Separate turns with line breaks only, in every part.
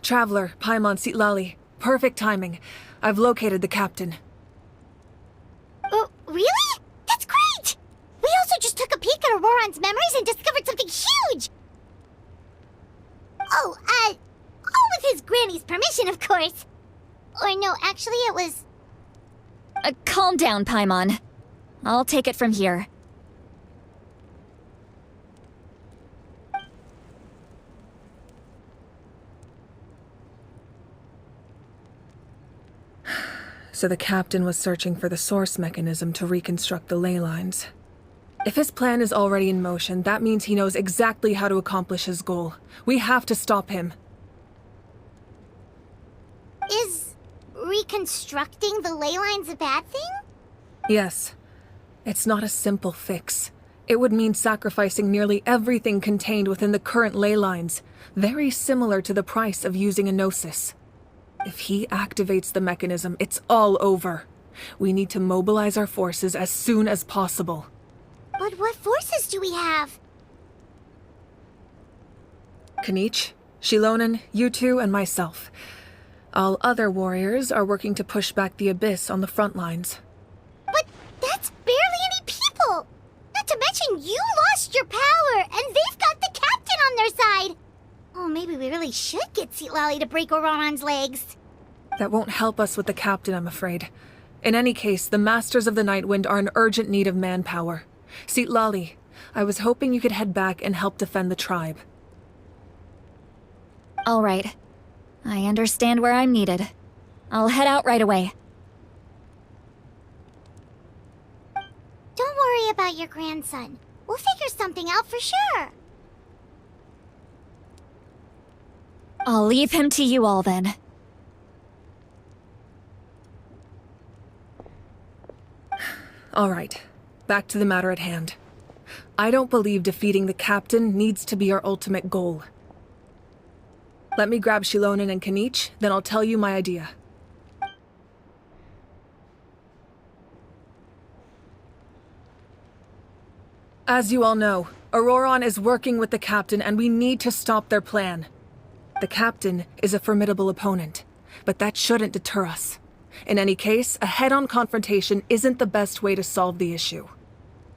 Traveler, Paimon Sitlali. Perfect timing. I've located the captain.
Oh, really? That's great! We also just took a peek at Auroron's memories and discovered something huge! Oh, all with his granny's permission, of course. Or no, actually it was...
Calm down, Paimon. I'll take it from here.
So the captain was searching for the source mechanism to reconstruct the ley lines. If his plan is already in motion, that means he knows exactly how to accomplish his goal. We have to stop him.
Is reconstructing the ley lines a bad thing?
Yes. It's not a simple fix. It would mean sacrificing nearly everything contained within the current ley lines, very similar to the price of using a gnosis. If he activates the mechanism, it's all over. We need to mobilize our forces as soon as possible.
But what forces do we have?
Kanich, Shilonen, you two, and myself. All other warriors are working to push back the Abyss on the front lines.
But that's barely any people! Not to mention you lost your power, and they've got the captain on their side! Oh, maybe we really should get Sitlali to break Auroron's legs.
That won't help us with the captain, I'm afraid. In any case, the Masters of the Nightwind are in urgent need of manpower. Sitlali, I was hoping you could head back and help defend the tribe.
All right. I understand where I'm needed. I'll head out right away.
Don't worry about your grandson. We'll figure something out for sure.
I'll leave him to you all then.
All right, back to the matter at hand. I don't believe defeating the captain needs to be our ultimate goal. Let me grab Shilonen and Kanich, then I'll tell you my idea. As you all know, Auroron is working with the captain and we need to stop their plan. The captain is a formidable opponent, but that shouldn't deter us. In any case, a head-on confrontation isn't the best way to solve the issue.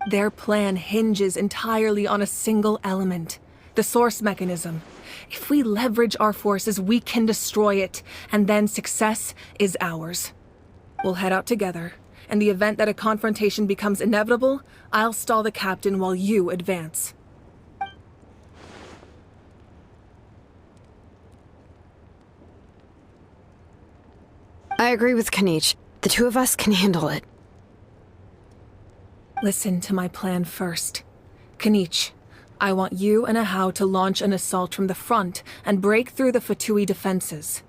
Their plan hinges entirely on a single element, the source mechanism. If we leverage our forces, we can destroy it, and then success is ours. We'll head out together. In the event that a confrontation becomes inevitable, I'll stall the captain while you advance.
I agree with Kanich. The two of us can handle it.
Listen to my plan first. Kanich, I want you and Ahau to launch an assault from the front and break through the Fatui defenses.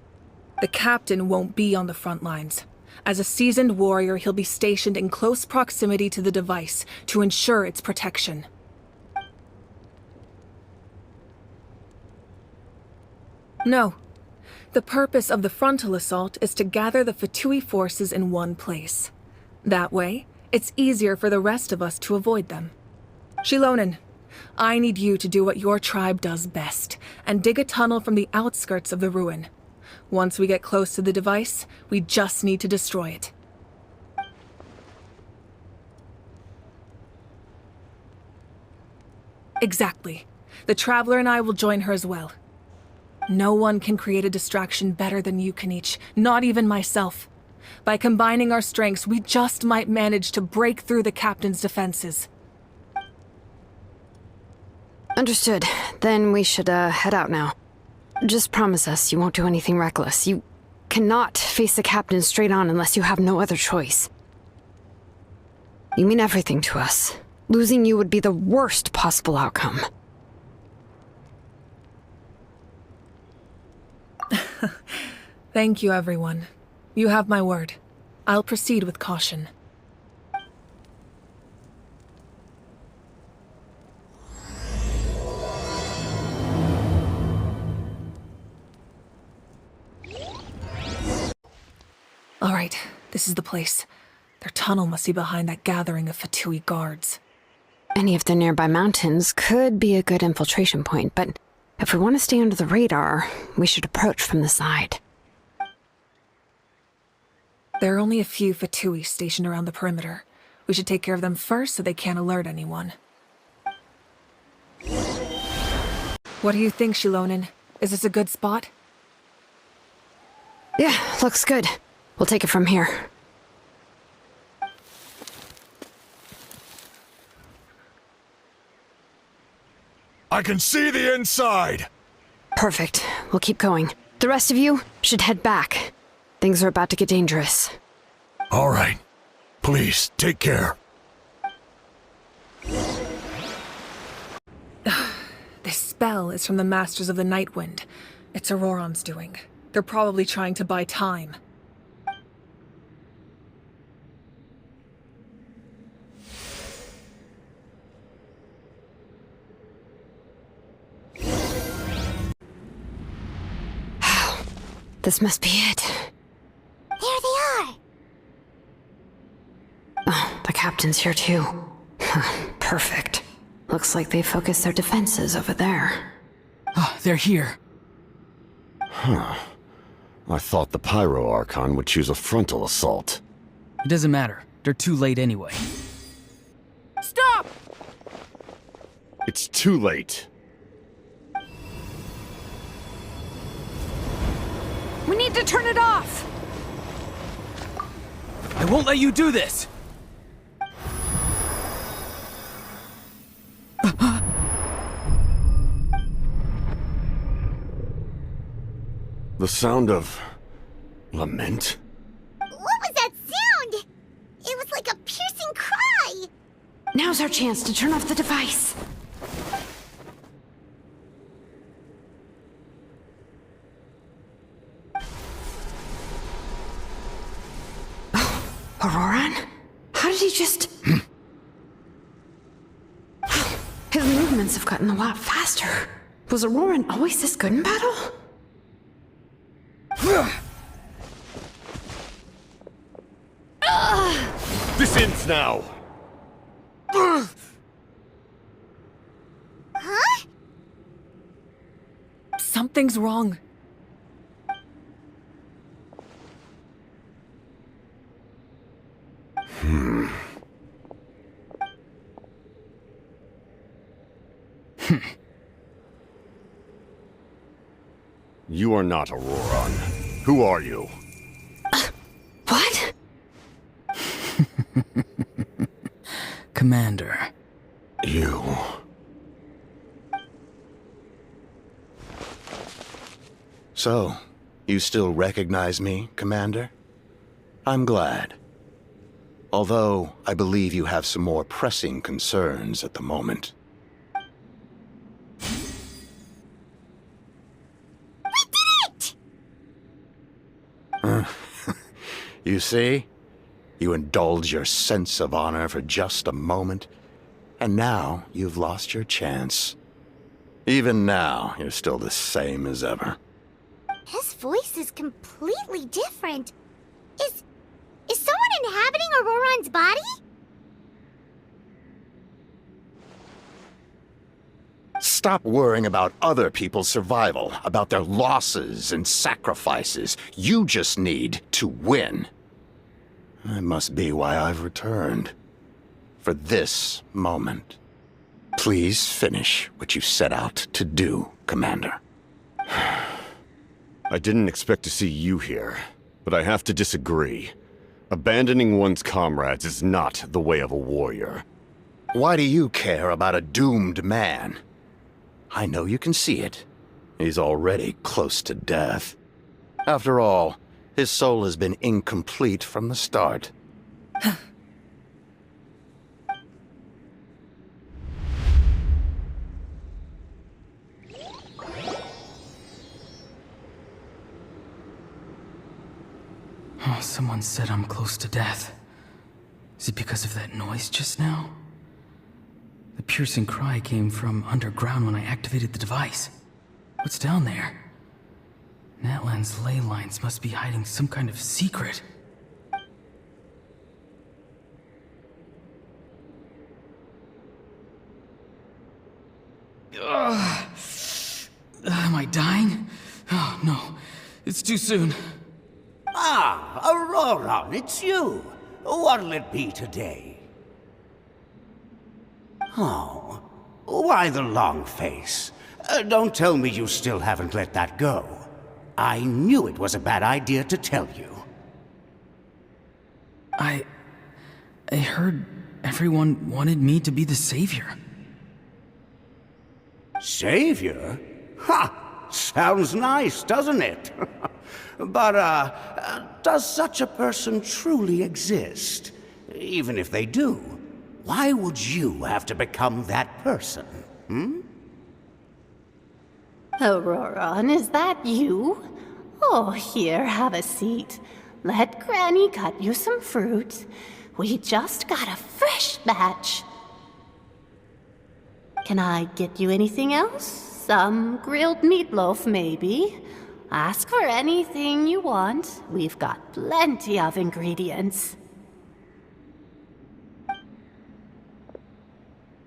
The captain won't be on the front lines. As a seasoned warrior, he'll be stationed in close proximity to the device to ensure its protection. No. The purpose of the frontal assault is to gather the Fatui forces in one place. That way, it's easier for the rest of us to avoid them. Shilonen, I need you to do what your tribe does best, and dig a tunnel from the outskirts of the ruin. Once we get close to the device, we just need to destroy it. Exactly. The Traveler and I will join her as well. No one can create a distraction better than you, Kanich, not even myself. By combining our strengths, we just might manage to break through the captain's defenses.
Understood. Then we should, head out now. Just promise us you won't do anything reckless. You cannot face the captain straight on unless you have no other choice. You mean everything to us. Losing you would be the worst possible outcome.
Thank you, everyone. You have my word. I'll proceed with caution. All right, this is the place. Their tunnel must be behind that gathering of Fatui guards.
Any of the nearby mountains could be a good infiltration point, but If we want to stay under the radar, we should approach from the side.
There are only a few Fatui stationed around the perimeter. We should take care of them first so they can't alert anyone. What do you think, Shilonin? Is this a good spot?
Yeah, looks good. We'll take it from here.
I can see the inside!
Perfect. We'll keep going. The rest of you should head back. Things are about to get dangerous.
All right. Please, take care.
This spell is from the Masters of the Nightwind. It's Auroron's doing. They're probably trying to buy time.
This must be it.
There they are!
Oh, the captain's here too. Perfect. Looks like they focused their defenses over there.
Ah, they're here.
I thought the Pyro Archon would choose a frontal assault.
It doesn't matter. They're too late anyway.
Stop!
It's too late.
We need to turn it off!
I won't let you do this!
The sound of... lament?
What was that sound? It was like a piercing cry!
Now's our chance to turn off the device. Oh, Auroron? How did he just... His movements have gotten a lot faster. Was Auroron always this good in battle?
This ends now!
Huh?
Something's wrong.
You are not Auroron. Who are you?
What?
Commander.
You...
So, you still recognize me, Commander? I'm glad. Although, I believe you have some more pressing concerns at the moment.
We did it!
You see? You indulge your sense of honor for just a moment, and now you've lost your chance. Even now, you're still the same as ever.
His voice is completely different. Is someone inhabiting Auroron's body?
Stop worrying about other people's survival, about their losses and sacrifices. You just need to win. That must be why I've returned. For this moment. Please finish what you set out to do, Commander.
I didn't expect to see you here, but I have to disagree. Abandoning one's comrades is not the way of a warrior.
Why do you care about a doomed man? I know you can see it. He's already close to death. After all, his soul has been incomplete from the start.
Oh, someone said I'm close to death. Is it because of that noise just now? The piercing cry came from underground when I activated the device. What's down there? Natlan's ley lines must be hiding some kind of secret. I dying? Oh, no. It's too soon.
Ah, Auroron, it's you. What'll it be today? Oh, why the long face? Don't tell me you still haven't let that go. I knew it was a bad idea to tell you.
I heard everyone wanted me to be the savior.
Savior? Ha! Sounds nice, doesn't it? But, does such a person truly exist? Even if they do, why would you have to become that person, hmm?
Auroron, is that you? Oh, here, have a seat. Let Granny cut you some fruit. We just got a fresh batch. Can I get you anything else? Some grilled meatloaf, maybe? Ask for anything you want. We've got plenty of ingredients.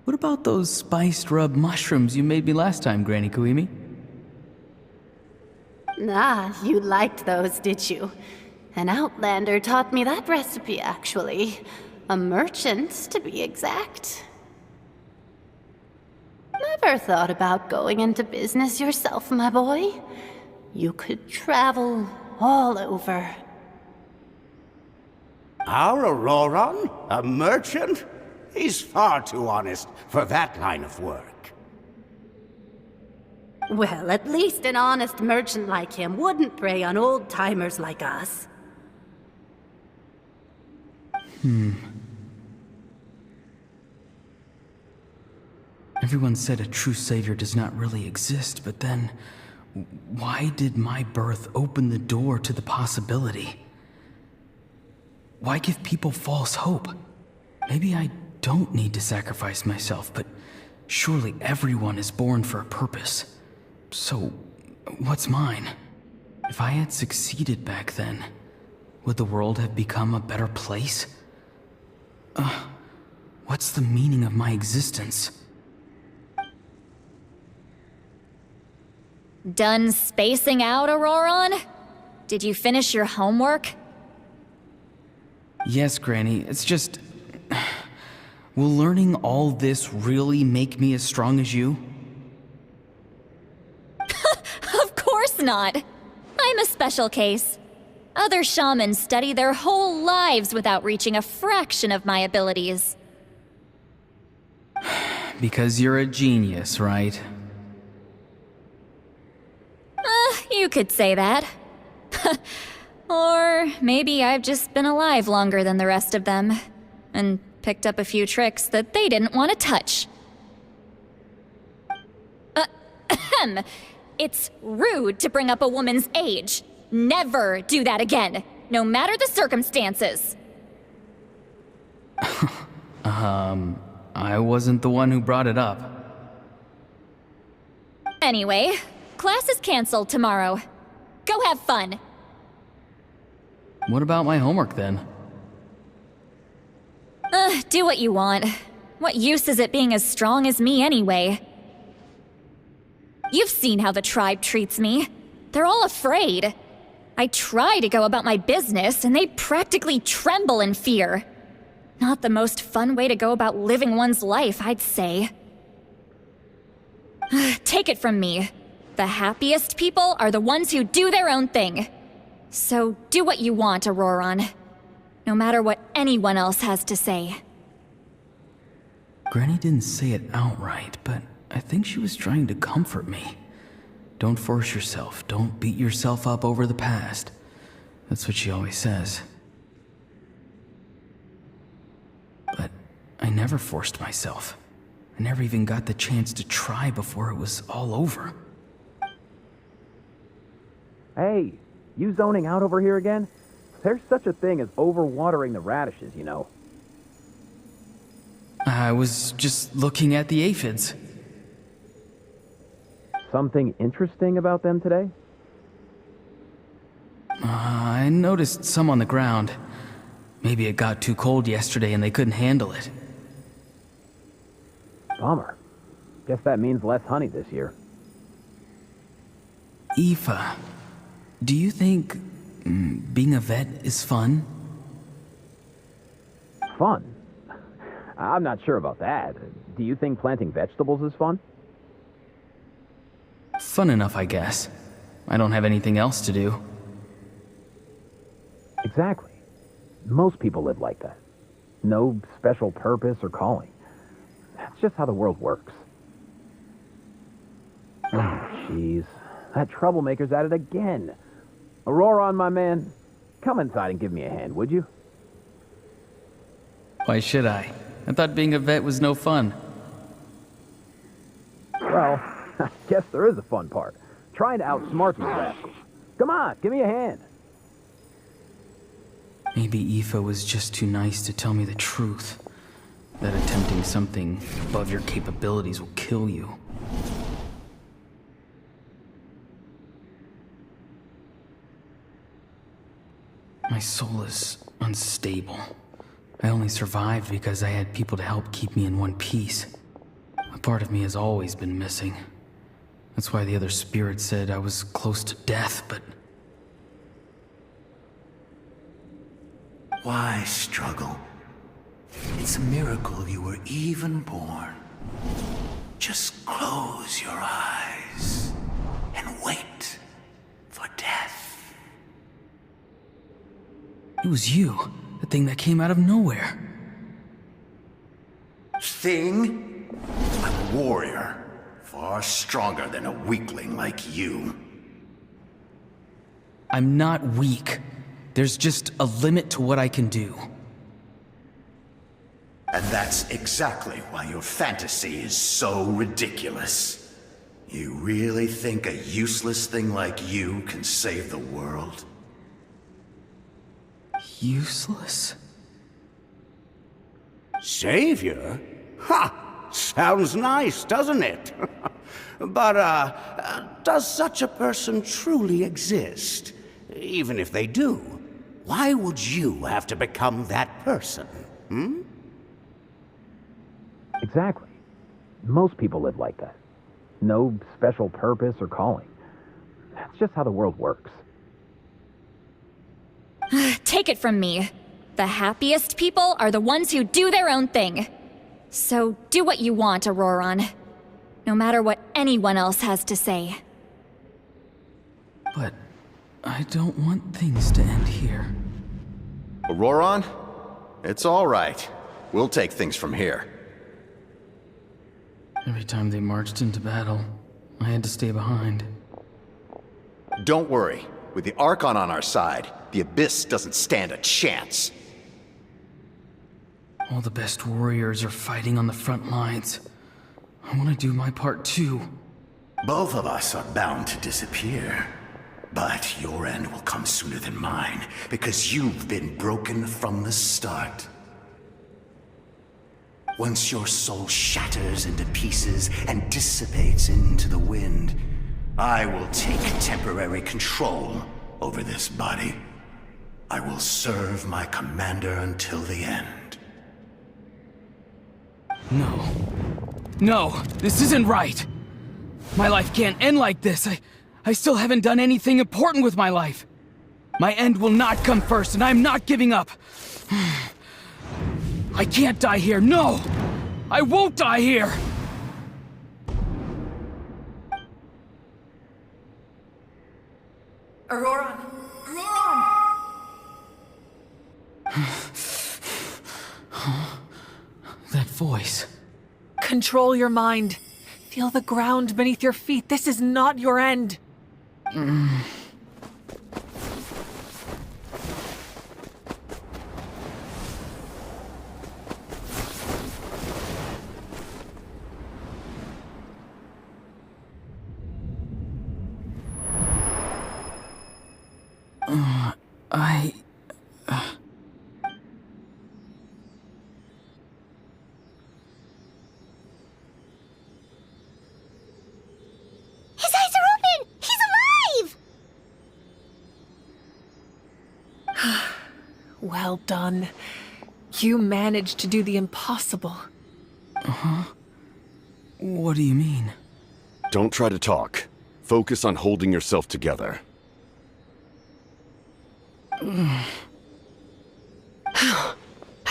What about those spiced rub mushrooms you made me last time, Granny Kuimi?
Ah, you liked those, did you? An outlander taught me that recipe, actually. A merchant, to be exact. Never thought about going into business yourself, my boy? You could travel all over.
Our Auroron? A merchant? He's far too honest for that line of work.
Well, at least an honest merchant like him wouldn't prey on old-timers like us.
Everyone said a true savior does not really exist, but then why did my birth open the door to the possibility? Why give people false hope? Maybe I don't need to sacrifice myself, but surely everyone is born for a purpose. So, what's mine? If I had succeeded back then, would the world have become a better place? What's the meaning of my existence?
Done spacing out, Auroron? Did you finish your homework?
Yes, Granny, it's just... Will learning all this really make me as strong as you?
Of course not! I'm a special case. Other shamans study their whole lives without reaching a fraction of my abilities.
Because you're a genius, right?
You could say that. Or maybe I've just been alive longer than the rest of them, and picked up a few tricks that they didn't want to touch. It's rude to bring up a woman's age. Never do that again, no matter the circumstances.
I wasn't the one who brought it up.
Anyway, class is canceled tomorrow. Go have fun.
What about my homework then?
Do what you want. What use is it being as strong as me anyway? You've seen how the tribe treats me. They're all afraid. I try to go about my business, and they practically tremble in fear. Not the most fun way to go about living one's life, I'd say. Take it from me. The happiest people are the ones who do their own thing. So do what you want, Auroron. No matter what anyone else has to say.
Granny didn't say it outright, but I think she was trying to comfort me. Don't force yourself. Don't beat yourself up over the past. That's what she always says. But I never forced myself. I never even got the chance to try before it was all over.
Hey, you zoning out over here again? There's such a thing as overwatering the radishes, you know.
I was just looking at the aphids.
Something interesting about them today?
I noticed some on the ground. Maybe it got too cold yesterday and they couldn't handle it.
Bummer. Guess that means less honey this year.
Aoife, do you think being a vet is fun?
Fun? I'm not sure about that. Do you think planting vegetables is fun?
Fun enough, I guess. I don't have anything else to do.
Exactly. Most people live like that. No special purpose or calling. That's just how the world works. Oh, jeez. That troublemaker's at it again. Auroron, my man, come inside and give me a hand, would you?
Why should I? I thought being a vet was no fun.
Well, I guess there is a fun part. Trying to outsmart these rascals. Come on, give me a hand.
Maybe Aoife was just too nice to tell me the truth. That attempting something above your capabilities will kill you. My soul is unstable. I only survived because I had people to help keep me in one piece. A part of me has always been missing. That's why the other spirit said I was close to death, but...
Why struggle? It's a miracle you were even born. Just close your eyes and wait for death.
It was you, the thing that came out of nowhere.
Thing? I'm a warrior, far stronger than a weakling like you.
I'm not weak. There's just a limit to what I can do.
And that's exactly why your fantasy is so ridiculous. You really think a useless thing like you can save the world?
Useless?
Savior? Ha! Sounds nice, doesn't it? But, does such a person truly exist? Even if they do, why would you have to become that person? Hmm?
Exactly. Most people live like that. No special purpose or calling. That's just how the world works.
Take it from me. The happiest people are the ones who do their own thing. So do what you want, Auroron. No matter what anyone else has to say.
But I don't want things to end here.
Auroron? It's all right. We'll take things from here.
Every time they marched into battle, I had to stay behind.
Don't worry. With the Archon on our side, the Abyss doesn't stand a chance.
All the best warriors are fighting on the front lines. I want to do my part too.
Both of us are bound to disappear. But your end will come sooner than mine, because you've been broken from the start. Once your soul shatters into pieces and dissipates into the wind, I will take temporary control over this body. I will serve my commander until the end.
No. No, this isn't right. My life can't end like this. I still haven't done anything important with my life. My end will not come first, and I'm not giving up. I can't die here, no! I won't die here!
Auroron! Auroron!
That voice.
Control your mind. Feel the ground beneath your feet. This is not your end.
His eyes are open! He's alive!
Well done. You managed to do the impossible.
What do you mean?
Don't try to talk. Focus on holding yourself together.
I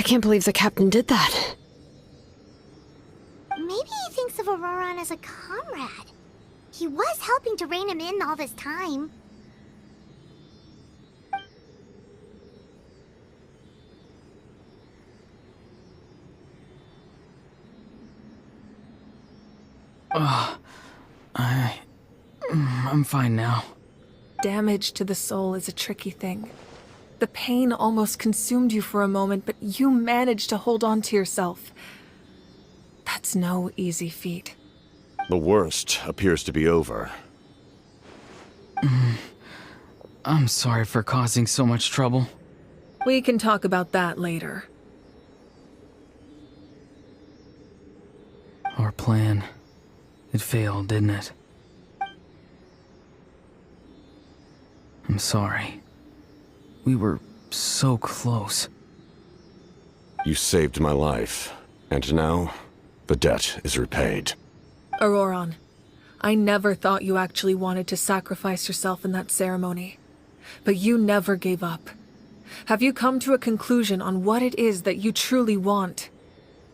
can't believe the captain did that.
Maybe he thinks of Auroron as a comrade. He was helping to rein him in all this time.
I'm fine now.
Damage to the soul is a tricky thing. The pain almost consumed you for a moment, but you managed to hold on to yourself. That's no easy feat.
The worst appears to be over.
I'm sorry for causing so much trouble.
We can talk about that later.
Our plan. It failed, didn't it? I'm sorry. We were so close.
You saved my life, and now the debt is repaid.
Auroron, I never thought you actually wanted to sacrifice yourself in that ceremony. But you never gave up. Have you come to a conclusion on what it is that you truly want?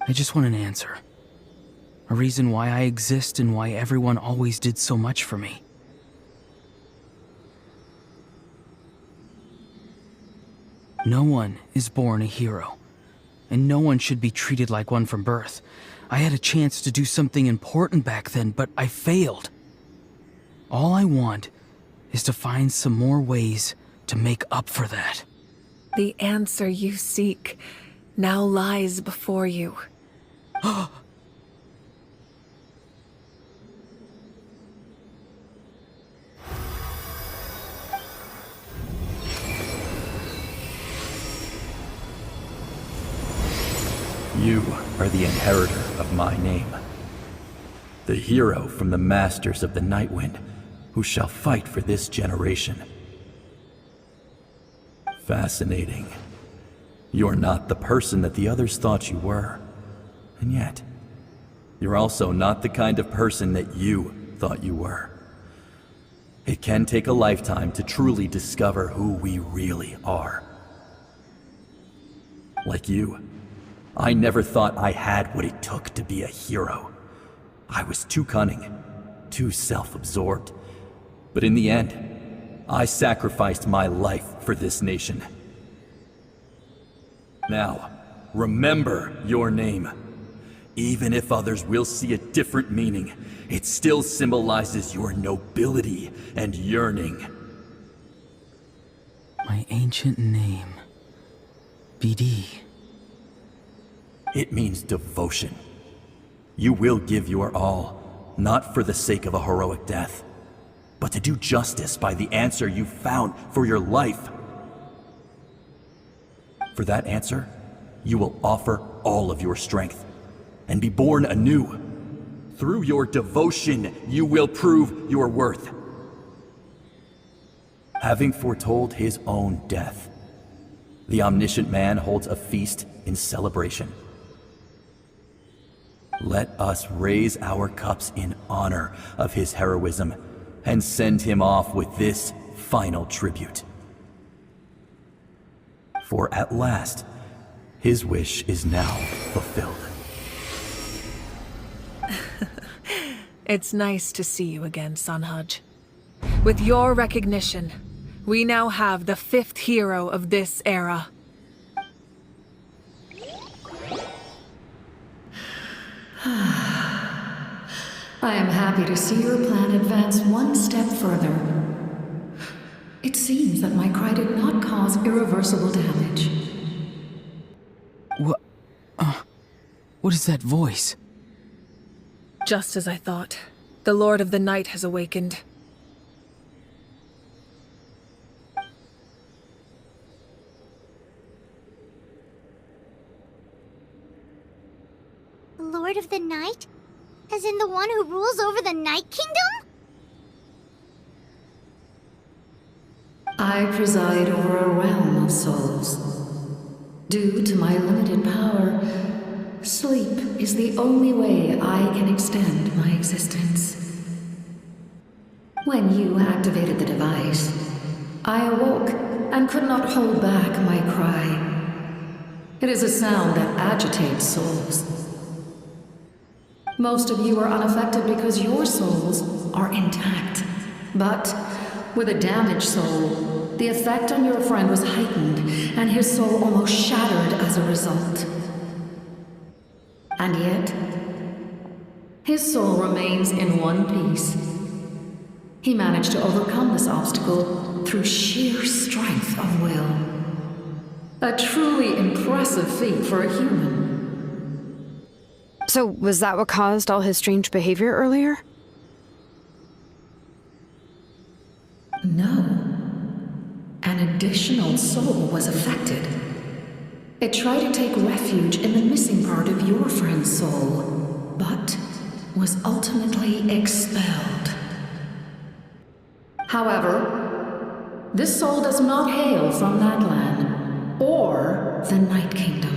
I just want an answer. A reason why I exist and why everyone always did so much for me. No one is born a hero, and no one should be treated like one from birth. I had a chance to do something important back then, but I failed. All I want is to find some more ways to make up for that.
The answer you seek now lies before you.
You are the inheritor of my name. The hero from the Masters of the Nightwind, who shall fight for this generation. Fascinating. You're not the person that the others thought you were. And yet, you're also not the kind of person that you thought you were. It can take a lifetime to truly discover who we really are. Like you, I never thought I had what it took to be a hero. I was too cunning, too self-absorbed. But in the end, I sacrificed my life for this nation. Now, remember your name. Even if others will see a different meaning, it still symbolizes your nobility and yearning.
My ancient name. BD.
It means devotion. You will give your all, not for the sake of a heroic death, but to do justice by the answer you found for your life. For that answer, you will offer all of your strength and be born anew. Through your devotion, you will prove your worth. Having foretold his own death, the omniscient man holds a feast in celebration. Let us raise our cups in honor of his heroism and send him off with this final tribute. For at last, his wish is now fulfilled.
It's nice to see you again, Sunhudge. With your recognition, we now have the 5th hero of this era.
I am happy to see your plan advance one step further. It seems that my cry did not cause irreversible damage.
What is that voice?
Just as I thought. The Lord of the Night has awakened.
The Lord of the Night? As in the one who rules over the Night Kingdom?
I preside over a realm of souls. Due to my limited power, sleep is the only way I can extend my existence. When you activated the device, I awoke and could not hold back my cry. It is a sound that agitates souls. Most of you are unaffected because your souls are intact. But with a damaged soul, the effect on your friend was heightened, and his soul almost shattered as a result. And yet, his soul remains in one piece. He managed to overcome this obstacle through sheer strength of will. A truly impressive feat for a human.
So, was that what caused all his strange behavior earlier?
No. An additional soul was affected. It tried to take refuge in the missing part of your friend's soul, but was ultimately expelled. However, this soul does not hail from that land or the Night Kingdom.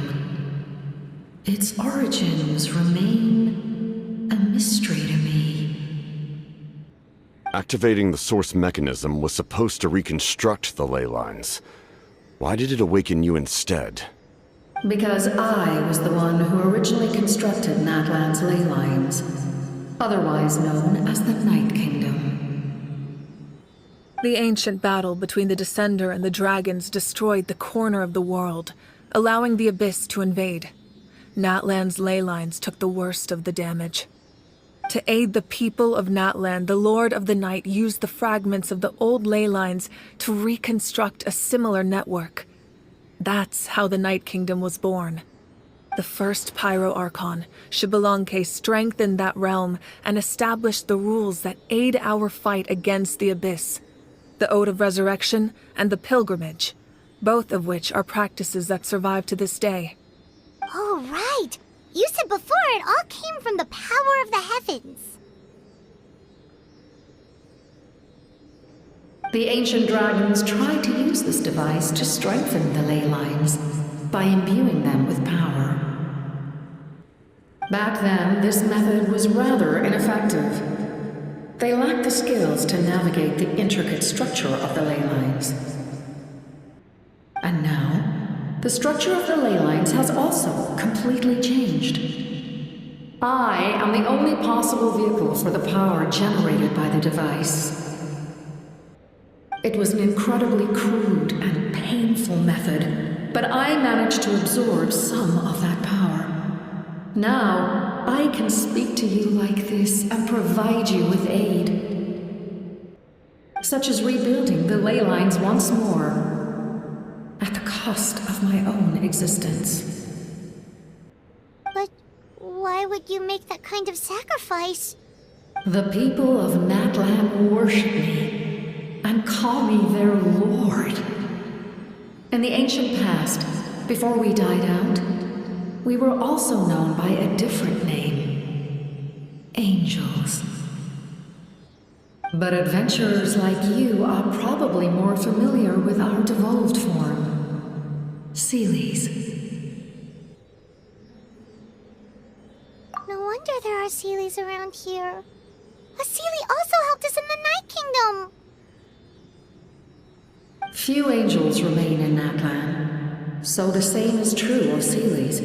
Its origins remain a mystery to me.
Activating the source mechanism was supposed to reconstruct the ley lines. Why did it awaken you instead?
Because I was the one who originally constructed Natlan's ley lines, otherwise known as the Night Kingdom.
The ancient battle between the Descender and the dragons destroyed the corner of the world, allowing the Abyss to invade. Natlan's ley lines took the worst of the damage. To aid the people of Natlan, the Lord of the Night used the fragments of the old ley lines to reconstruct a similar network. That's how the Night Kingdom was born. The first Pyro Archon, Xbalanque, strengthened that realm and established the rules that aid our fight against the Abyss. The Ode of Resurrection and the Pilgrimage, both of which are practices that survive to this day.
Oh, right! You said before it all came from the power of the heavens.
The ancient dragons tried to use this device to strengthen the ley lines by imbuing them with power. Back then, this method was rather ineffective. They lacked the skills to navigate the intricate structure of the ley lines. And now, the structure of the ley lines has also completely changed. I am the only possible vehicle for the power generated by the device. It was an incredibly crude and painful method, but I managed to absorb some of that power. Now, I can speak to you like this and provide you with aid, such as rebuilding the ley lines once more, at the cost of my own existence.
But why would you make that kind of sacrifice?
The people of Natlan worship me and call me their lord. In the ancient past, before we died out, we were also known by a different name: angels. But adventurers like you are probably more familiar with our devolved form, Seelies.
No wonder there are Seelies around here. A Seelie also helped us in the Night Kingdom.
Few angels remain in Natlan, so the same is true of Seelies.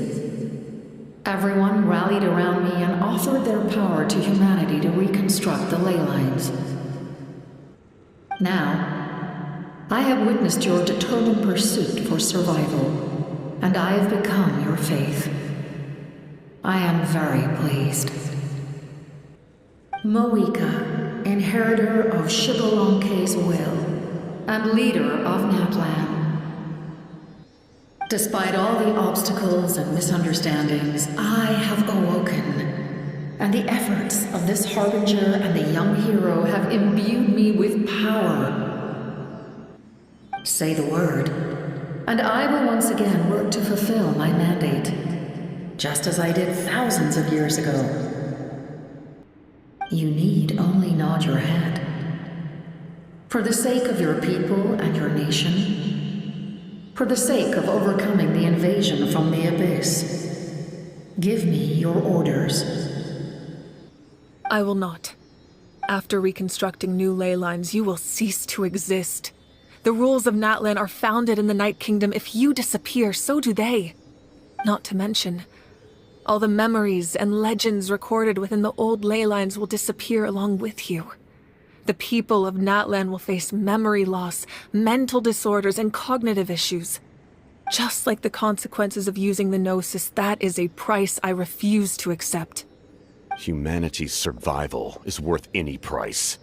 Everyone rallied around me and offered their power to humanity to reconstruct the ley lines. Now, I have witnessed your determined pursuit for survival, and I have become your faith. I am very pleased. Moika, inheritor of Xbalanque's will, and leader of Natlan. Despite all the obstacles and misunderstandings, I have awoken, and the efforts of this harbinger and the young hero have imbued me with power. Say the word, and I will once again work to fulfill my mandate, just as I did thousands of years ago. You need only nod your head. For the sake of your people and your nation, for the sake of overcoming the invasion from the Abyss, give me your orders.
I will not. After reconstructing new ley lines, you will cease to exist. The rules of Natlan are founded in the Night Kingdom. If you disappear, so do they. Not to mention, all the memories and legends recorded within the old ley lines will disappear along with you. The people of Natlan will face memory loss, mental disorders, and cognitive issues. Just like the consequences of using the Gnosis, that is a price I refuse to accept.
Humanity's survival is worth any price.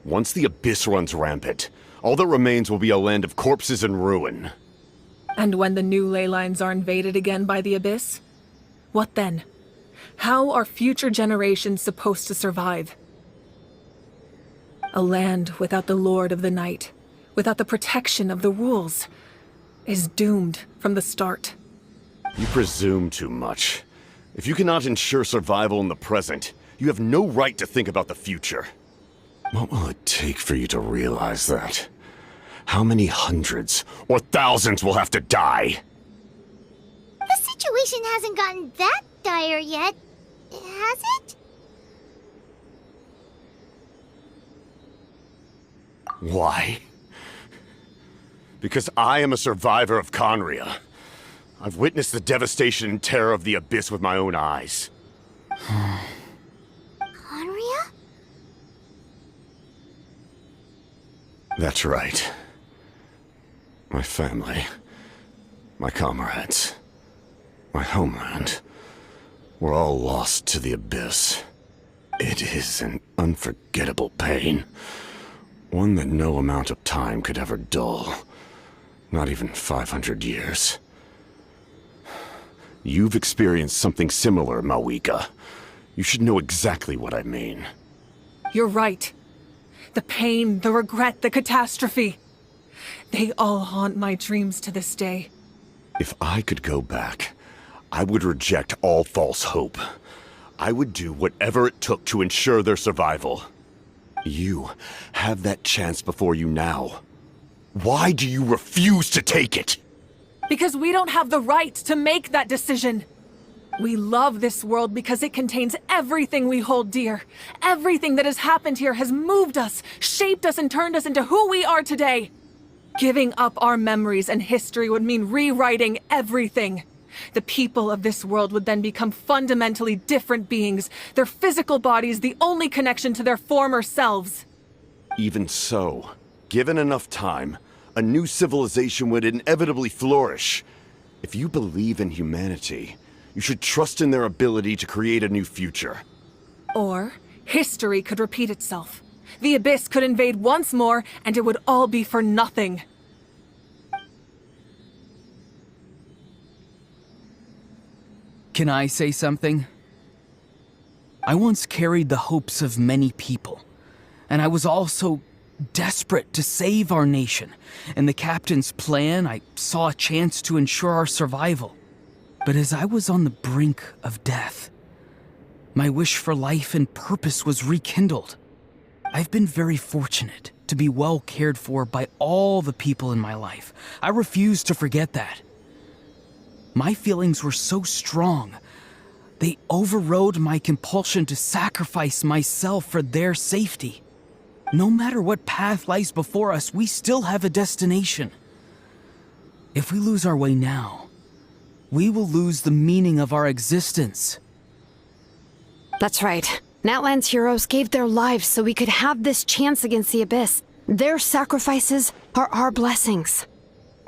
Once the Abyss runs rampant, all that remains will be a land of corpses and ruin.
And when the new ley lines are invaded again by the Abyss? What then? How are future generations supposed to survive? A land without the Lord of the Night, without the protection of the rules, is doomed from the start.
You presume too much. If you cannot ensure survival in the present, you have no right to think about the future. What will it take for you to realize that? How many hundreds or thousands will have to die?
The situation hasn't gotten that dire yet, has it?
Why? Because I am a survivor of Conria. I've witnessed the devastation and terror of the Abyss with my own eyes.
Conria?
That's right. My family, my comrades, my homeland, were all lost to the Abyss. It is an unforgettable pain. One that no amount of time could ever dull. Not even 500 years. You've experienced something similar, Mawika. You should know exactly what I mean.
You're right. The pain, the regret, the catastrophe. They all haunt my dreams to this day.
If I could go back, I would reject all false hope. I would do whatever it took to ensure their survival. You have that chance before you now. Why do you refuse to take it?
Because we don't have the right to make that decision. We love this world because it contains everything we hold dear. Everything that has happened here has moved us, shaped us, and turned us into who we are today. Giving up our memories and history would mean rewriting everything. The people of this world would then become fundamentally different beings, their physical bodies the only connection to their former selves.
Even so, given enough time, a new civilization would inevitably flourish. If you believe in humanity, you should trust in their ability to create a new future.
Or, history could repeat itself. The Abyss could invade once more, and it would all be for nothing.
Can I say something? I once carried the hopes of many people, and I was also desperate to save our nation. In the captain's plan, I saw a chance to ensure our survival. But as I was on the brink of death, my wish for life and purpose was rekindled. I've been very fortunate to be well cared for by all the people in my life. I refuse to forget that. My feelings were so strong, they overrode my compulsion to sacrifice myself for their safety. No matter what path lies before us, we still have a destination. If we lose our way now, we will lose the meaning of our existence.
That's right. Natlan's heroes gave their lives so we could have this chance against the Abyss. Their sacrifices are our blessings.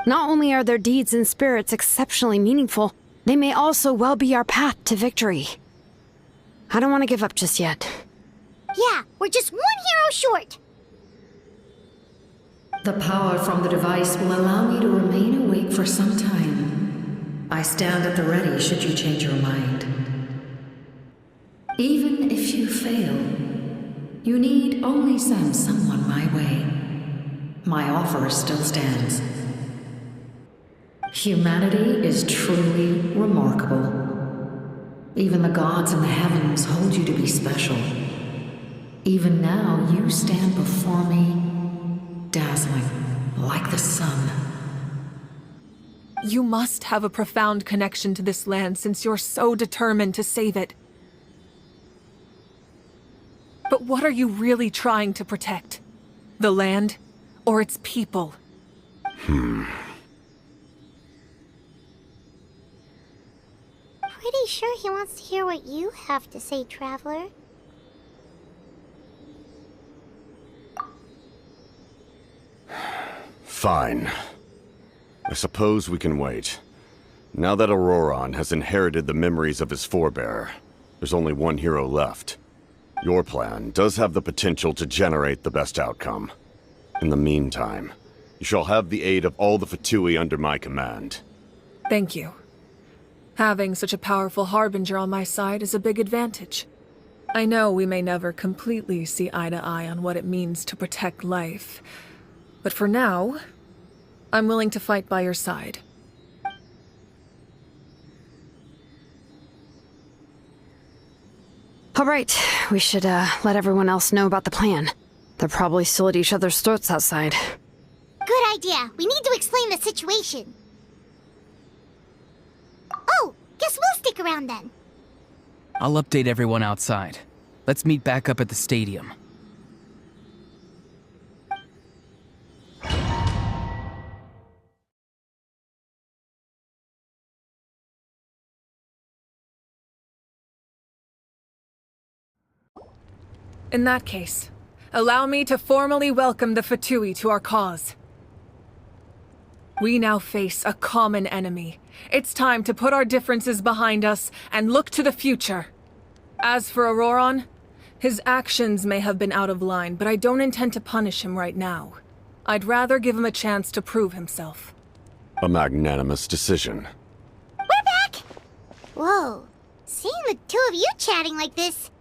Not only are their deeds and spirits exceptionally meaningful, they may also well be our path to victory. I don't want to give up just yet.
Yeah, we're just one hero short.
The power from the device will allow me to remain awake for some time. I stand at the ready should you change your mind. Even if you fail, you need only send someone my way. My offer still stands. Humanity is truly remarkable. Even the gods in the heavens hold you to be special. Even now, you stand before me, dazzling like the sun.
You must have a profound connection to this land since you're so determined to save it. But what are you really trying to protect? The land or its people?
Pretty sure he wants to hear what you have to say, Traveler.
Fine. I suppose we can wait. Now that Auroron has inherited the memories of his forebear, there's only one hero left. Your plan does have the potential to generate the best outcome. In the meantime, you shall have the aid of all the Fatui under my command.
Thank you. Having such a powerful harbinger on my side is a big advantage. I know we may never completely see eye to eye on what it means to protect life, but for now, I'm willing to fight by your side.
All right, we should let everyone else know about the plan. They're probably still at each other's throats outside.
Good idea. We need to explain the situation. Oh, guess we'll stick around then.
I'll update everyone outside. Let's meet back up at the stadium.
In that case, allow me to formally welcome the Fatui to our cause. We now face a common enemy. It's time to put our differences behind us and look to the future. As for Auroron, his actions may have been out of line, but I don't intend to punish him right now. I'd rather give him a chance to prove himself.
A magnanimous decision.
We're back! Whoa, seeing the two of you chatting like this,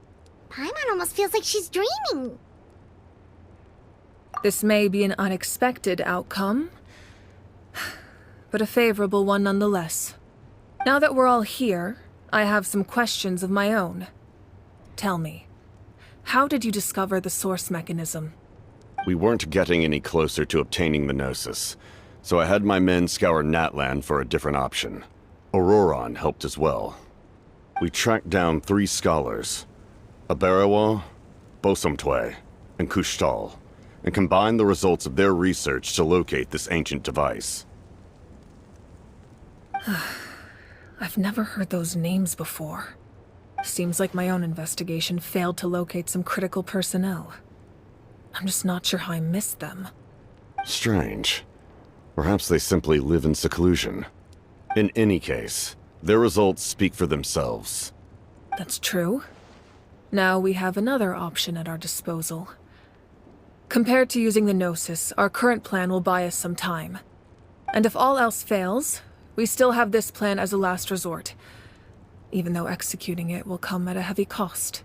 Paimon almost feels like she's dreaming.
This may be an unexpected outcome, but a favorable one nonetheless. Now that we're all here, I have some questions of my own. Tell me, how did you discover the source mechanism?
We weren't getting any closer to obtaining the Gnosis, so I had my men scour Natlan for a different option. Auroron helped as well. We tracked down 3 scholars, Abarawa, Bosomtwe, and Kushtal, and combined the results of their research to locate this ancient device.
I've never heard those names before. Seems like my own investigation failed to locate some critical personnel. I'm just not sure how I missed them.
Strange. Perhaps they simply live in seclusion. In any case, their results speak for themselves.
That's true. Now we have another option at our disposal. Compared to using the Gnosis, our current plan will buy us some time. And if all else fails, we still have this plan as a last resort, even though executing it will come at a heavy cost.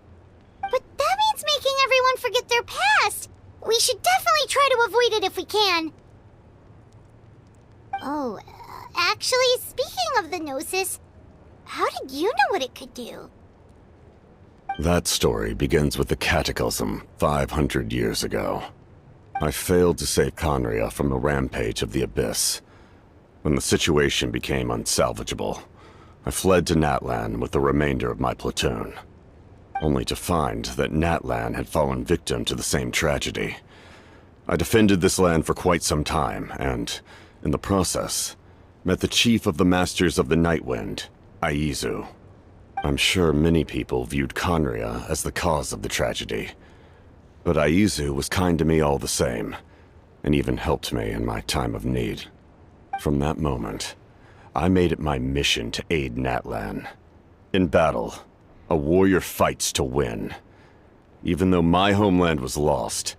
But that means making everyone forget their past! We should definitely try to avoid it if we can. Oh, actually, speaking of the Gnosis, how did you know what it could do?
That story begins with the Cataclysm 500 years ago. I failed to save Conria from the rampage of the Abyss. When the situation became unsalvageable, I fled to Natlan with the remainder of my platoon, only to find that Natlan had fallen victim to the same tragedy. I defended this land for quite some time, and, in the process, met the chief of the Masters of the Nightwind, Aizu. I'm sure many people viewed Conria as the cause of the tragedy, but Aizu was kind to me all the same, and even helped me in my time of need. From that moment, I made it my mission to aid Natlan. In battle, a warrior fights to win. Even though my homeland was lost,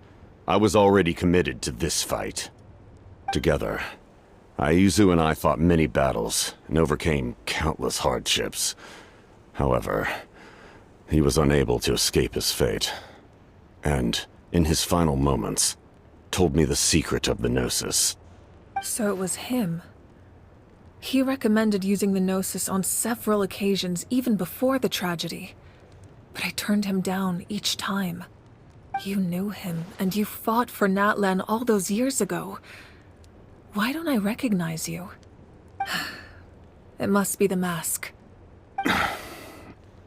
I was already committed to this fight. Together, Aizu and I fought many battles and overcame countless hardships. However, he was unable to escape his fate, and, in his final moments, told me the secret of the Gnosis.
So it was him. He recommended using the Gnosis on several occasions, even before the tragedy. But I turned him down each time. You knew him, and you fought for Natlan all those years ago. Why don't I recognize you? It must be the mask.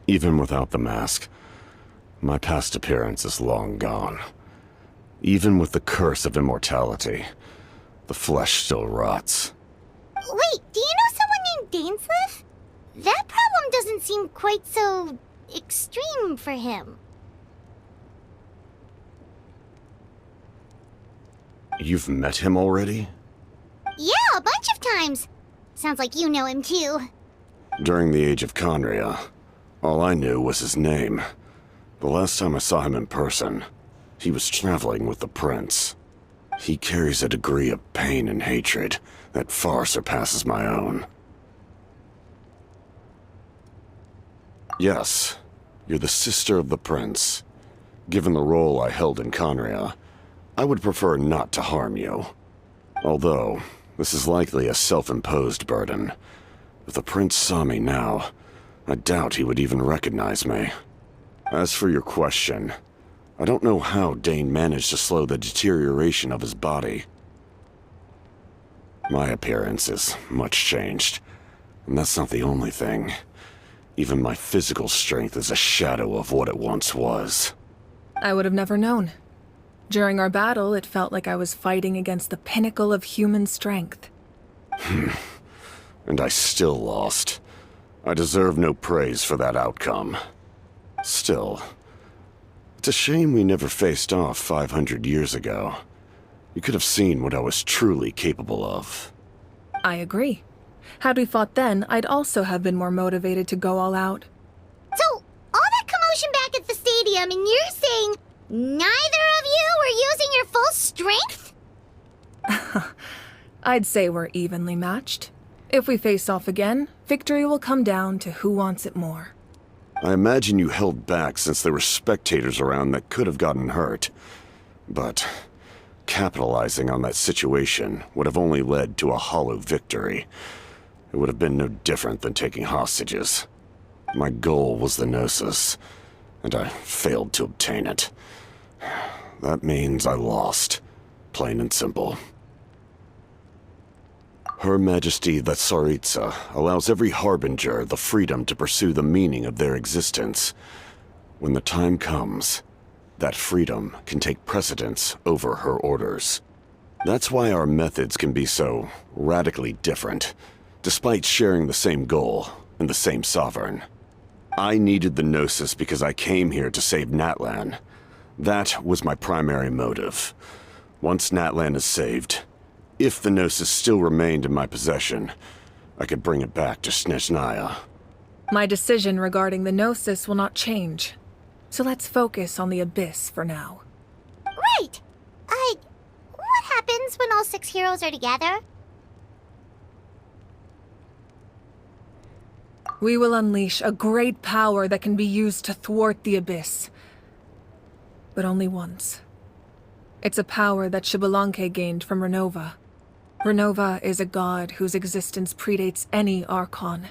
Even without the mask, My past appearance is long gone. Even with the curse of immortality, the flesh still rots.
Wait, do you know someone named Dainsleif? That problem doesn't seem quite so extreme for him.
You've met him already?
Yeah, a bunch of times. Sounds like you know him too.
During the Age of Conria, all I knew was his name. The last time I saw him in person, he was traveling with the prince. He carries a degree of pain and hatred that far surpasses my own. Yes, you're the sister of the prince. Given the role I held in Conria, I would prefer not to harm you. Although, this is likely a self-imposed burden. If the prince saw me now, I doubt he would even recognize me. As for your question, I don't know how Dane managed to slow the deterioration of his body. My appearance is much changed, and that's not the only thing. Even my physical strength is a shadow of what it once was.
I would have never known. During our battle, it felt like I was fighting against the pinnacle of human strength.
And I still lost. I deserve no praise for that outcome. Still, it's a shame we never faced off 500 years ago. You could have seen what I was truly capable of.
I agree. Had we fought then, I'd also have been more motivated to go all out.
So, all that commotion back at the stadium, and you're saying neither of you were using your full strength?
I'd say we're evenly matched. If we face off again, victory will come down to who wants it more.
I imagine you held back since there were spectators around that could have gotten hurt. But capitalizing on that situation would have only led to a hollow victory. It would have been no different than taking hostages. My goal was the Gnosis, and I failed to obtain it. That means I lost, plain and simple. Her Majesty the Tsaritsa allows every Harbinger the freedom to pursue the meaning of their existence. When the time comes, that freedom can take precedence over her orders. That's why our methods can be so radically different, despite sharing the same goal and the same sovereign. I needed the Gnosis because I came here to save Natlan. That was my primary motive. Once Natlan is saved, if the Gnosis still remained in my possession, I could bring it back to Snezhnaya.
My decision regarding the Gnosis will not change. So let's focus on the Abyss for now.
Right! What happens when all 6 heroes are together?
We will unleash a great power that can be used to thwart the Abyss. But only once. It's a power that Xbalanque gained from Renova. Renova is a god whose existence predates any Archon.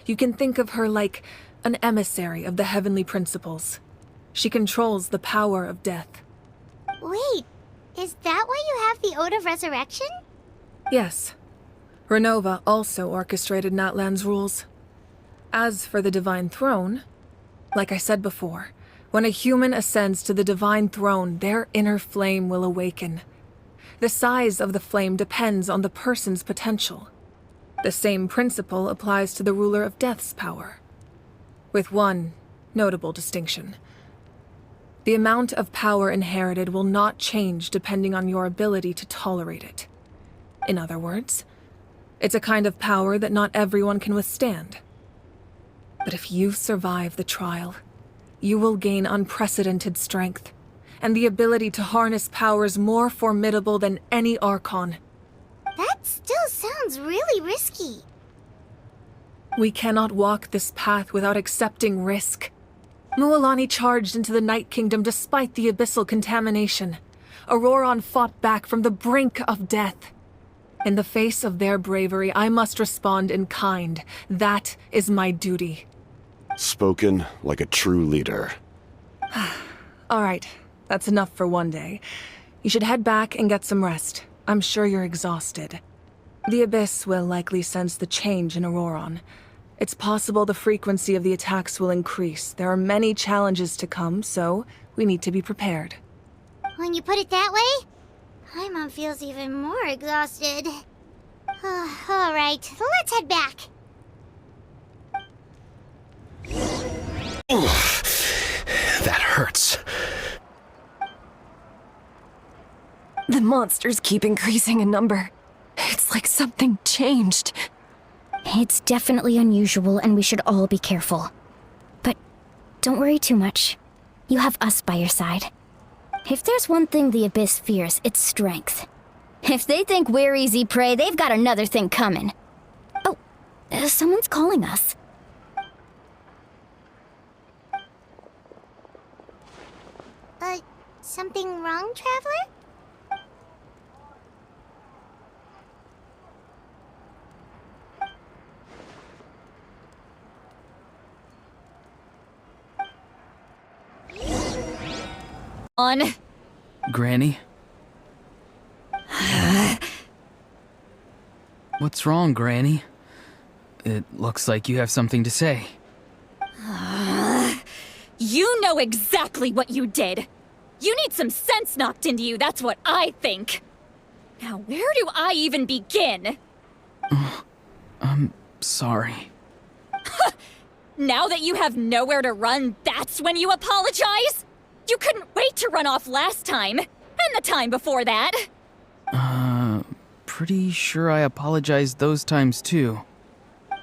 You can think of her like an emissary of the heavenly principles. She controls the power of death.
Wait, is that why you have the Ode of Resurrection?
Yes. Renova also orchestrated Natlan's rules. As for the Divine Throne, like I said before, when a human ascends to the Divine Throne, their inner flame will awaken. The size of the flame depends on the person's potential. The same principle applies to the Ruler of Death's power, with one notable distinction. The amount of power inherited will not change depending on your ability to tolerate it. In other words, it's a kind of power that not everyone can withstand. But if you survive the trial, you will gain unprecedented strength, and the ability to harness powers more formidable than any Archon.
That still sounds really risky.
We cannot walk this path without accepting risk. Mualani charged into the Night Kingdom despite the abyssal contamination. Auroron fought back from the brink of death. In the face of their bravery, I must respond in kind. That is my duty.
Spoken like a true leader.
All right, that's enough for one day. You should head back and get some rest. I'm sure you're exhausted. The Abyss will likely sense the change in Auroron. It's possible the frequency of the attacks will increase. There are many challenges to come, so we need to be prepared.
When you put it that way, Paimon feels even more exhausted. Alright, let's head back.
That hurts.
The monsters keep increasing in number. It's like something changed.
It's definitely unusual, and we should all be careful. But don't worry too much. You have us by your side. If there's one thing the Abyss fears, it's strength. If they think we're easy prey, they've got another thing coming. Oh, someone's calling us. Something wrong, Traveler?
On.
Granny? What's wrong, Granny? It looks like you have something to say.
You know exactly what you did. You need some sense knocked into you, that's what I think. Now, where do I even begin?
I'm sorry.
Now that you have nowhere to run, that's when you apologize? You couldn't wait to run off last time, and the time before that.
Pretty sure I apologized those times too.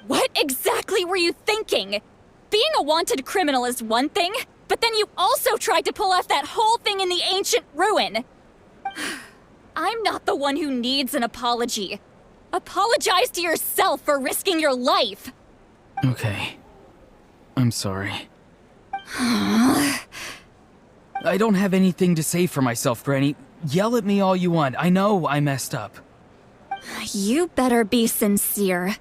What exactly were you thinking? Being a wanted criminal is one thing, but then you also tried to pull off that whole thing in the ancient ruin. I'm not the one who needs an apology. Apologize to yourself for risking your life.
Okay. I'm sorry. I don't have anything to say for myself, Granny. Yell at me all you want. I know I messed up.
You better be sincere.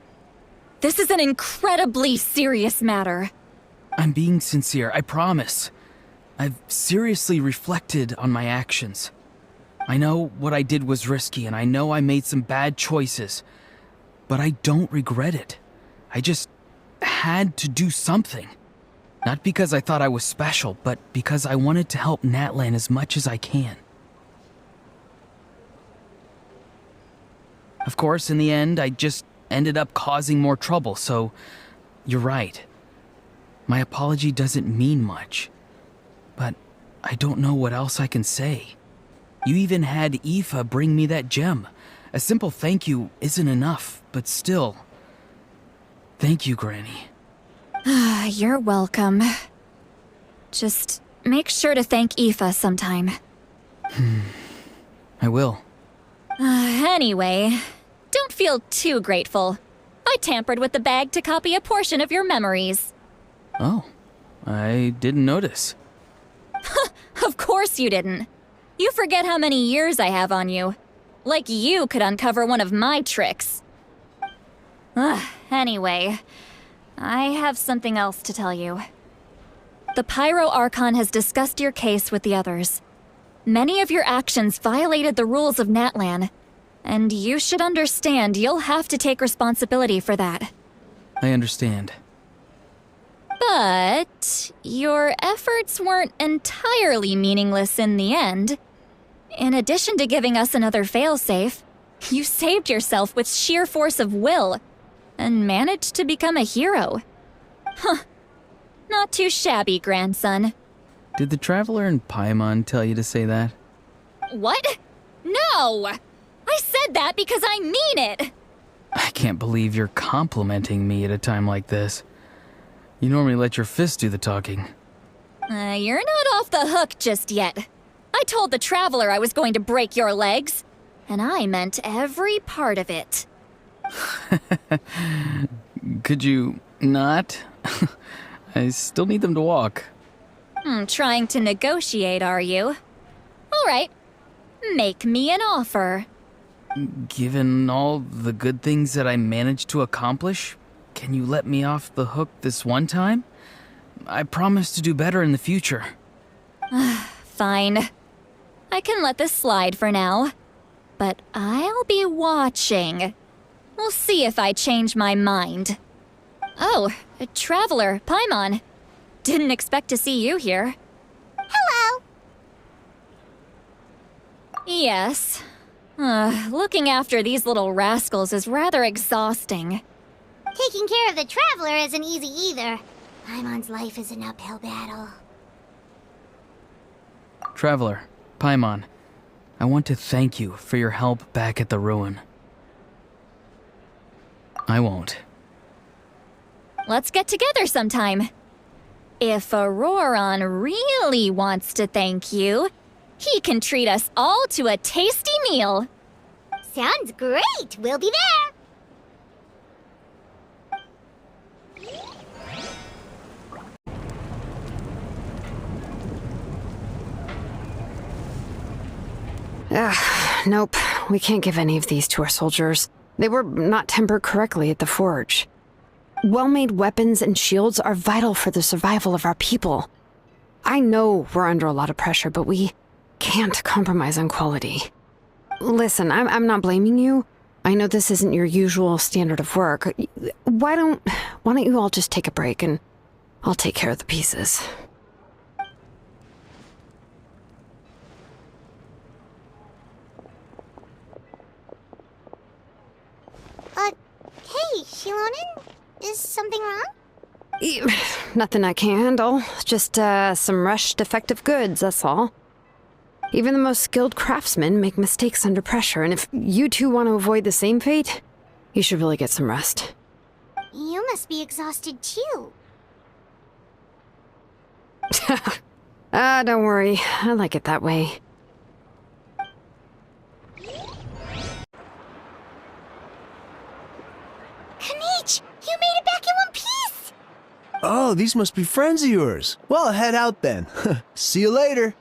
This is an incredibly serious matter.
I'm being sincere, I promise. I've seriously reflected on my actions. I know what I did was risky, and I know I made some bad choices. But I don't regret it. I just had to do something. Not because I thought I was special, but because I wanted to help Natlan as much as I can. Of course, in the end, I just ended up causing more trouble, so you're right. My apology doesn't mean much. But I don't know what else I can say. You even had Aoife bring me that gem. A simple thank you isn't enough, but still. Thank you, Granny.
You're welcome. Just make sure to thank Aoife sometime.
I will.
Anyway, don't feel too grateful. I tampered with the bag to copy a portion of your memories.
Oh, I didn't notice.
Of course you didn't. You forget how many years I have on you. Like you could uncover one of my tricks. Anyway, I have something else to tell you. The Pyro Archon has discussed your case with the others. Many of your actions violated the rules of Natlan, and you should understand you'll have to take responsibility for that.
I understand.
But your efforts weren't entirely meaningless in the end. In addition to giving us another failsafe, you saved yourself with sheer force of will and managed to become a hero. Huh. Not too shabby, grandson.
Did the Traveler and Paimon tell you to say that?
What? No! I said that because I mean it!
I can't believe you're complimenting me at a time like this. You normally let your fist do the talking.
You're not off the hook just yet. I told the Traveler I was going to break your legs, and I meant every part of it.
Could you not? I still need them to walk.
Trying to negotiate, are you? All right. Make me an offer.
Given all the good things that I managed to accomplish, can you let me off the hook this one time? I promise to do better in the future.
Fine. I can let this slide for now. But I'll be watching. We'll see if I change my mind. Oh, a traveler, Paimon. Didn't expect to see you here.
Hello!
Yes. Looking after these little rascals is rather exhausting.
Taking care of the traveler isn't easy either. Paimon's life is an uphill battle.
Traveler, Paimon, I want to thank you for your help back at the ruin. I won't.
Let's get together sometime. If Auroron really wants to thank you, he can treat us all to a tasty meal.
Sounds great! We'll be there!
Nope. We can't give any of these to our soldiers. They were not tempered correctly at the forge. Well-made weapons and shields are vital for the survival of our people. I know we're under a lot of pressure, but we can't compromise on quality. Listen, I'm not blaming you. I know this isn't your usual standard of work. Why don't you all just take a break and I'll take care of the pieces.
Hey, Shilonen? Is something wrong?
Nothing I can't handle. Just, some rushed defective goods, that's all. Even the most skilled craftsmen make mistakes under pressure, and if you two want to avoid the same fate, you should really get some rest.
You must be exhausted too.
Don't worry. I like it that way.
Kanich! You made it back in one piece!
Oh, these must be friends of yours. Well, head out then. See you later.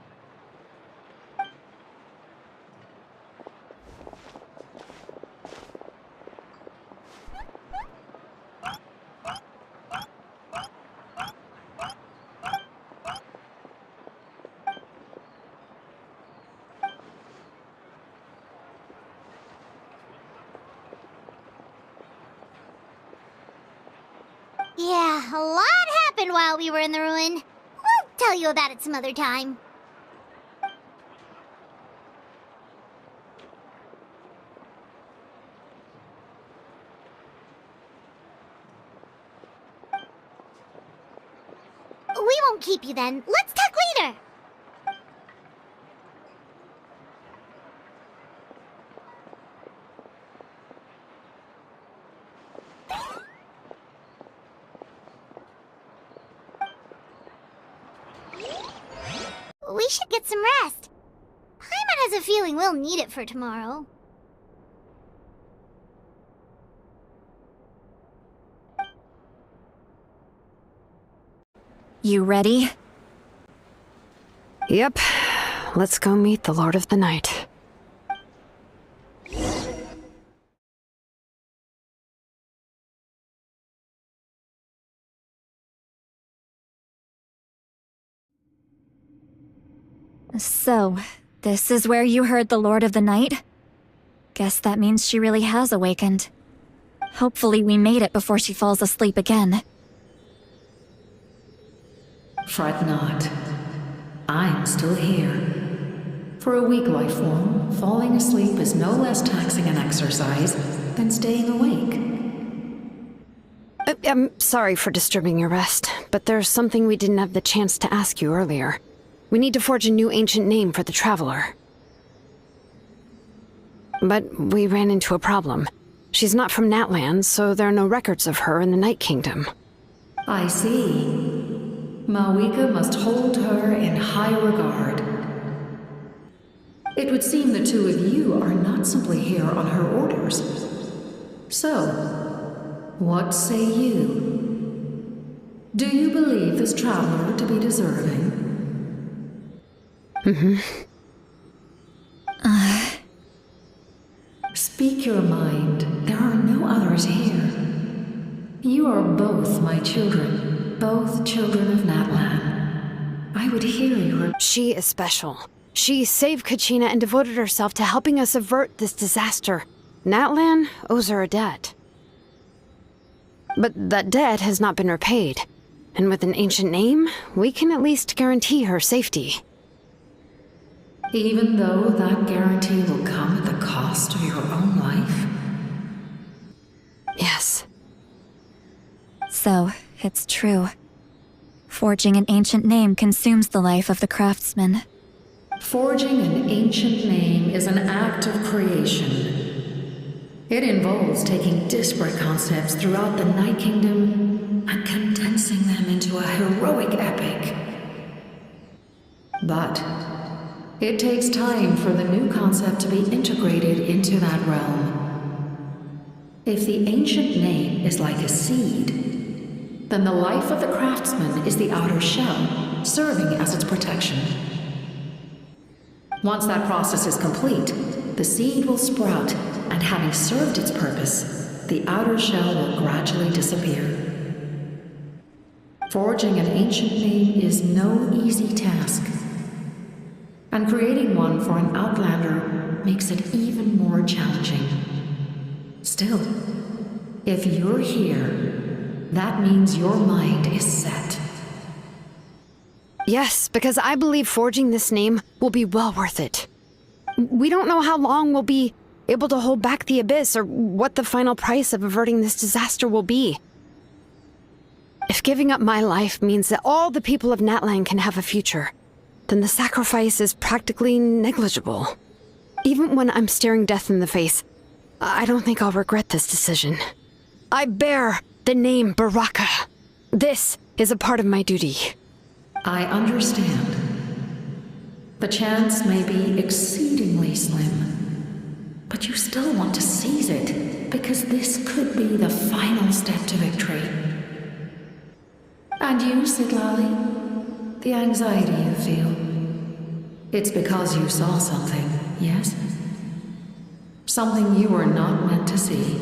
Yeah, a lot happened while we were in the ruin. We'll tell you about it some other time. We won't keep you then. Let's talk later. We should get some rest. Paimon has a feeling we'll need it for tomorrow.
You ready?
Yep. Let's go meet the Lord of the Night.
So, this is where you heard the Lord of the Night? Guess that means she really has awakened. Hopefully we made it before she falls asleep again.
Fret not. I'm still here. For a weak life form, falling asleep is no less taxing an exercise than staying awake.
I'm sorry for disturbing your rest, but there's something we didn't have the chance to ask you earlier. We need to forge a new ancient name for the Traveler. But we ran into a problem. She's not from Natlan, so there are no records of her in the Night Kingdom.
I see. Mawika must hold her in high regard. It would seem the two of you are not simply here on her orders. So, what say you? Do you believe this traveler to be deserving? Speak your mind. There are no others here. You are both my children, both children of Natlan. I would hear your...
She is special. She saved Kachina and devoted herself to helping us avert this disaster. Natlan owes her a debt. But that debt has not been repaid. And with an ancient name, we can at least guarantee her safety.
Even though that guarantee will come at the cost of your own life?
Yes.
So, it's true. Forging an ancient name consumes the life of the craftsman.
Forging an ancient name is an act of creation. It involves taking disparate concepts throughout the Night Kingdom and condensing them into a heroic epic. But it takes time for the new concept to be integrated into that realm. If the ancient name is like a seed, then the life of the craftsman is the outer shell, serving as its protection. Once that process is complete, the seed will sprout, and having served its purpose, the outer shell will gradually disappear. Forging an ancient name is no easy task, and creating one for an outlander makes it even more challenging. Still, if you're here, that means your mind is set.
Yes, because I believe forging this name will be well worth it. We don't know how long we'll be able to hold back the abyss or what the final price of averting this disaster will be. If giving up my life means that all the people of Natlan can have a future, then the sacrifice is practically negligible. Even when I'm staring death in the face, I don't think I'll regret this decision. I bear the name Baraka. This is a part of my duty.
I understand. The chance may be exceedingly slim, but you still want to seize it, because this could be the final step to victory. And you, Siglali, the anxiety you feel, it's because you saw something, yes? Something you were not meant to see.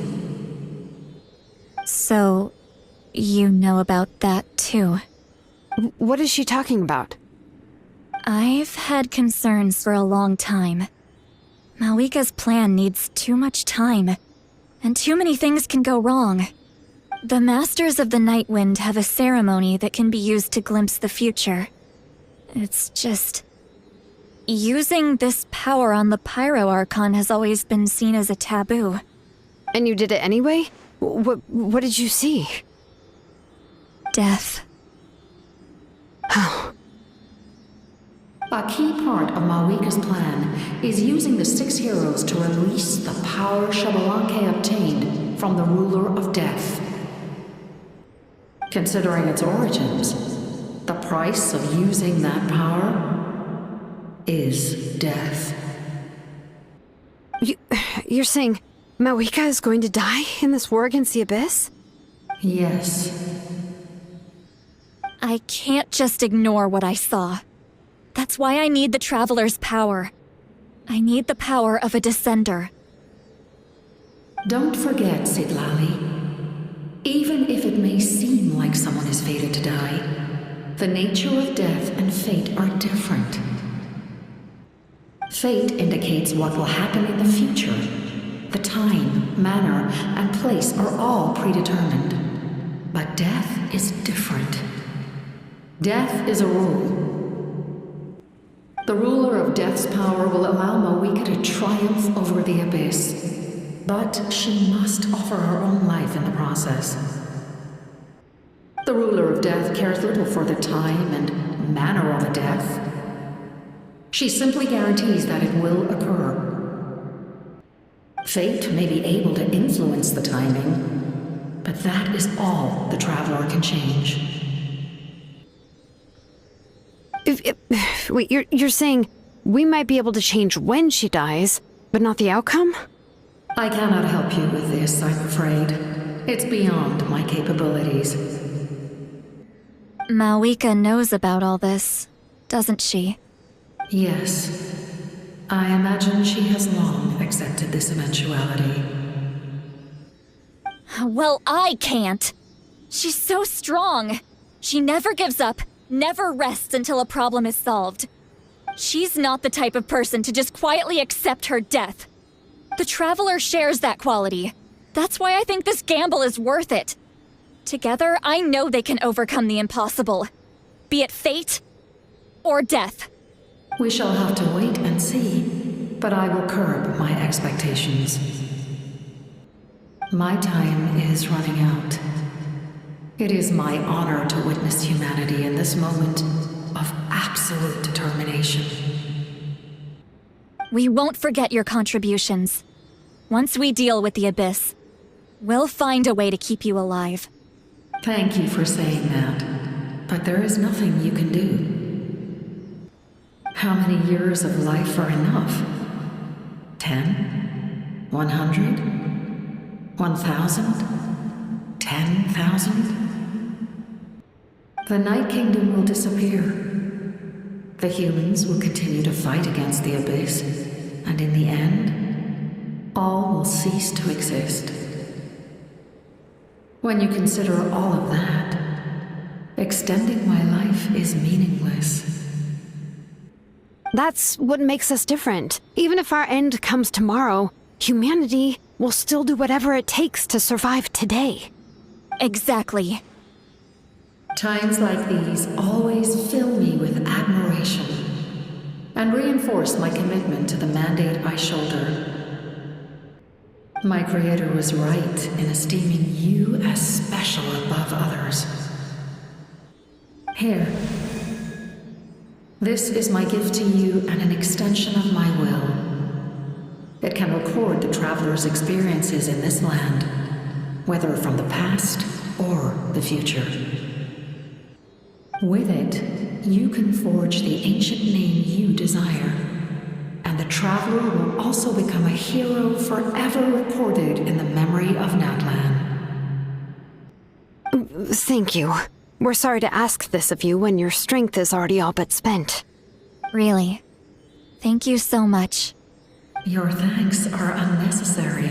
So, you know about that too.
What is she talking about?
I've had concerns for a long time. Malika's plan needs too much time, and too many things can go wrong. The Masters of the Night Wind have a ceremony that can be used to glimpse the future. It's just... using this power on the Pyro Archon has always been seen as a taboo.
And you did it anyway? What did you see?
Death.
How?
A key part of Malika's plan is using the 6 heroes to release the power Xbalanque obtained from the ruler of death. Considering its origins, the price of using that power is death.
You're saying Malika is going to die in this war against the Abyss?
Yes.
I can't just ignore what I saw. That's why I need the Traveler's power. I need the power of a Descender.
Don't forget, Siglali. Even if it may seem like someone is fated to die, the nature of death and fate are different. Fate indicates what will happen in the future. The time, manner, and place are all predetermined. But death is different. Death is a rule. The ruler of Death's power will allow Malika to triumph over the Abyss, but she must offer her own life in the process. The ruler of Death cares little for the time and manner of a death. She simply guarantees that it will occur. Fate may be able to influence the timing, but that is all the Traveler can change.
Wait, you're saying we might be able to change when she dies, but not the outcome?
I cannot help you with this, I'm afraid. It's beyond my capabilities.
Malika knows about all this, doesn't she?
Yes. I imagine she has long accepted this eventuality.
Well, I can't. She's so strong. She never gives up, never rests until a problem is solved. She's not the type of person to just quietly accept her death. The Traveler shares that quality. That's why I think this gamble is worth it. Together, I know they can overcome the impossible. Be it fate or death.
We shall have to wait and see, but I will curb my expectations. My time is running out. It is my honor to witness humanity in this moment of absolute determination.
We won't forget your contributions. Once we deal with the Abyss, we'll find a way to keep you alive.
Thank you for saying that, but there is nothing you can do. How many years of life are enough? 10? 100? 1,000? 10,000? The Night Kingdom will disappear. The humans will continue to fight against the Abyss, and in the end, all will cease to exist. When you consider all of that, extending my life is meaningless.
That's what makes us different. Even if our end comes tomorrow, humanity will still do whatever it takes to survive today.
Exactly.
Times like these always fill me with admiration and reinforce my commitment to the mandate I shoulder. My Creator was right in esteeming you as special above others. Here. This is my gift to you and an extension of my will. It can record the traveler's experiences in this land, whether from the past or the future. With it, you can forge the ancient name you desire, and the traveler will also become a hero forever recorded in the memory of Natlan.
Thank you. We're sorry to ask this of you when your strength is already all but spent.
Really. Thank you so much.
Your thanks are unnecessary.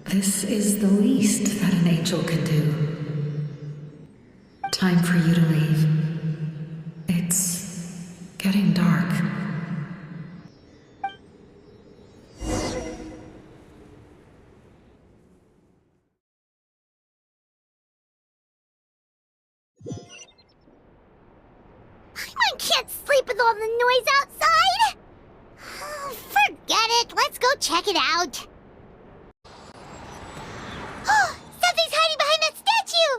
This is the least that an angel can do. Time for you to leave. It's getting dark.
I can't sleep with all the noise outside! Oh, forget it, let's go check it out. Oh, something's hiding behind that statue!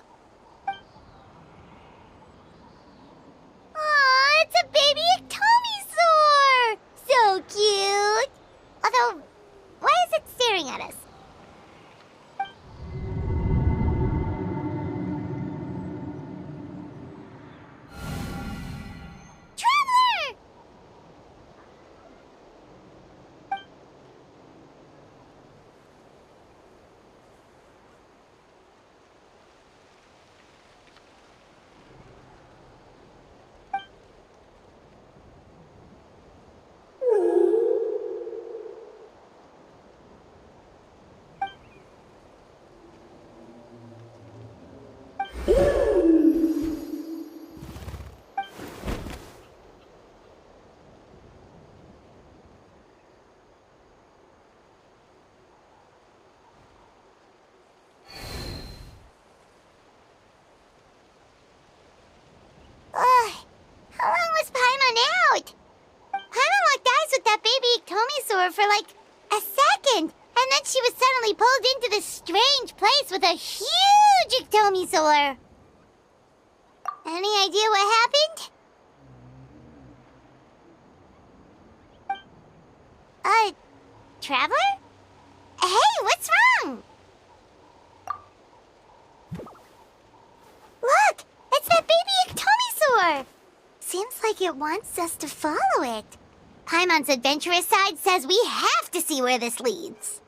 Aw, it's a baby Iktomisaur! So cute! Although, why is it staring at us? Traveler! How long was Paimon out? Paimon locked eyes with that baby Iktomisaur for like a second, and then she was suddenly pulled into this strange place with a huge Iktomisaur. Any idea what happened? Traveler? Hey, what's wrong? Look! It's that baby Iktomisaur! Seems like it wants us to follow it. Paimon's adventurous side says we have to see where this leads.